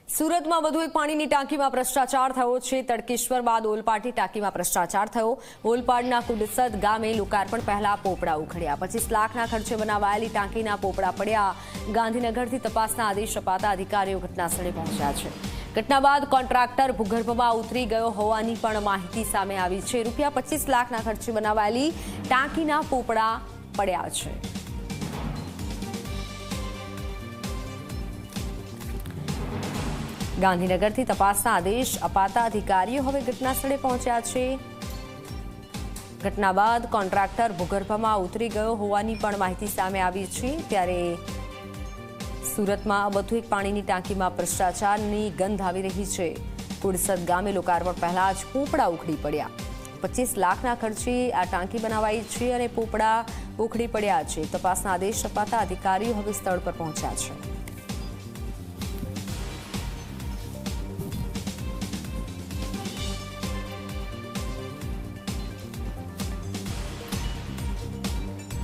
સુરતમાં વધુ એક પાણીની ટાંકીમાં ભ્રષ્ટાચાર થયો છે। તડકેશ્વર બાદ ઓલપાડની ટાંકીમાં ભ્રષ્ટાચાર થયો। ઓલપાડના કુડસદ ગામે લોકાર્પણ પહેલા પોપડા ઉખડ્યા। 25 લાખના ખર્ચે બનાવાયેલી ટાંકીના પોપડા પડ્યા। ગાંધીનગરથી તપાસના આદેશ અપાતા અધિકારીઓ ઘટનાસ્થળે પહોંચ્યા છે। ઘટના બાદ કોન્ટ્રાક્ટર ભૂગર્ભમાં ઉતરી ગયો હોવાની પણ માહિતી સામે આવી છે। રૂપિયા 25 લાખના ખર્ચે બનાવાયેલી ટાંકીના પોપડા પડ્યા છે। ગાંધીનગરથી તપાસના આદેશ અપાતા અધિકારીઓ હવે ઘટનાસ્થળે પહોંચ્યા છે। ઘટના બાદ કોન્ટ્રાક્ટર ભૂગર્ભમાં ઉતરી ગયો હોવાની પણ માહિતી સામે આવી છે। ત્યારે સુરતમાં વધુ એક પાણીની ટાંકીમાં ભ્રષ્ટાચારની ગંધ આવી રહી છે। કુડસદ ગામે લોકાર્પણ પહેલા જ પોપડા ઉખડી પડ્યા। 25 લાખના ખર્ચે આ ટાંકી બનાવાઈ છે અને પોપડા ઉખડી પડ્યા છે। તપાસના આદેશ અપાતા અધિકારીઓ હવે સ્થળ પર પહોંચ્યા છે।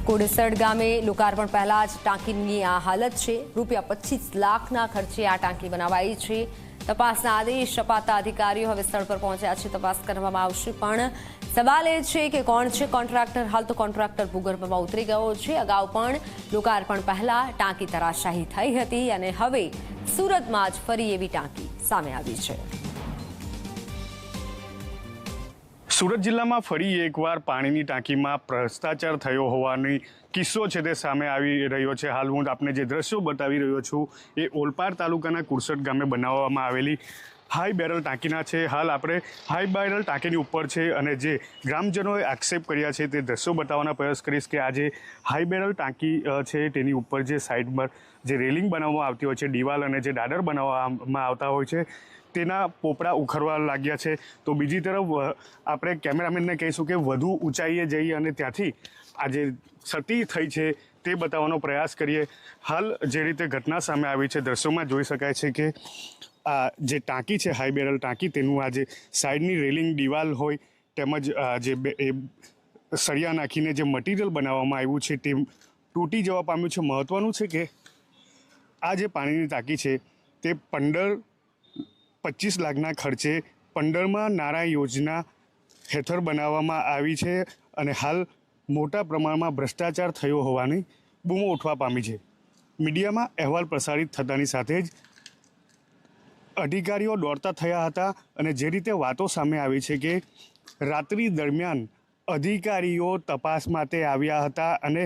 કોડેસડ ગામે લોકાર્પણ પહેલા જ ટાંકીની આ હાલત છે। રૂપિયા 25 લાખના ખર્ચે આ ટાંકી બનાવાઈ છે। તપાસના આદેશ અપાતા અધિકારીઓ હવે સ્થળ પર પહોંચ્યા છે। તપાસ કરવામાં આવશે, પણ સવાલ એ છે કે કોણ છે કોન્ટ્રાક્ટર। હાલ તો કોન્ટ્રાક્ટર ભૂગર્ભમાં ઉતરી ગયો છે। અગાઉ પણ લોકાર્પણ પહેલા ટાંકી તરાશાહી થઈ હતી અને હવે સુરતમાં જ ફરી એવી ટાંકી સામે આવી છે। સુરત જિલ્લામાં ફરી એકવાર પાણીની ટાંકીમાં ભ્રષ્ટાચાર થયો હોવાની કિસ્સો છે તે સામે આવી રહ્યો છે। હાલ હું આપને જે દ્રશ્યો બતાવી રહ્યો છું એ ઓલપાડ તાલુકાના કુડસદ ગામે બનાવવામાં આવેલી હાઈ બેરલ ટાંકીના છે। હાલ આપણે હાઈ બેરલ ટાંકીની ઉપર છે અને જે ગ્રામજનોએ આક્ષેપ કર્યા છે તે દ્રશ્યો બતાવવાના પ્રયાસ કરીશ કે આ જે હાઈ બેરલ ટાંકી છે તેની ઉપર જે સાઈડ પર જે રેલિંગ બનાવવામાં આવતી હોય છે, દિવાલ અને જે દાદર બનાવવામાં આવતા હોય છે, તેના પોપડા ઉખડવા લાગ્યા છે। તો બીજી તરફ આપણે કેમેરામેનને કહીશું કે વધુ ઊંચાઈએ જઈએ અને ત્યાંથી આ જે ક્ષતિ થઈ છે તે બતાવવાનો પ્રયાસ કરીએ। હાલ જે રીતે ઘટના સામે આવી છે દ્રશ્યોમાં જોઈ શકાય છે કે આ જે ટાંકી છે હાઈ બેરલ ટાંકી, તેનું આ જે સાઈડની રેલિંગ દિવાલ હોય તેમજ જે સળિયા નાખીને જે મટીરિયલ બનાવવામાં આવ્યું છે તે તૂટી જવા પામ્યું છે। મહત્ત્વનું છે કે આ જે પાણીની ટાંકી છે તે 25 લાખના ખર્ચે 15મા નાણાં યોજના હેઠળ બનાવવામાં આવી છે અને હાલ મોટા પ્રમાણમાં ભ્રષ્ટાચાર થયો હોવાની બૂમો ઉઠવા પામી છે। મીડિયામાં અહેવાલ પ્રસારિત થતાની સાથે જ અધિકારીઓ દોડતા થયા હતા અને જે રીતે વાતો સામે આવી છે કે રાત્રિ દરમિયાન અધિકારીઓ તપાસ માટે આવ્યા હતા અને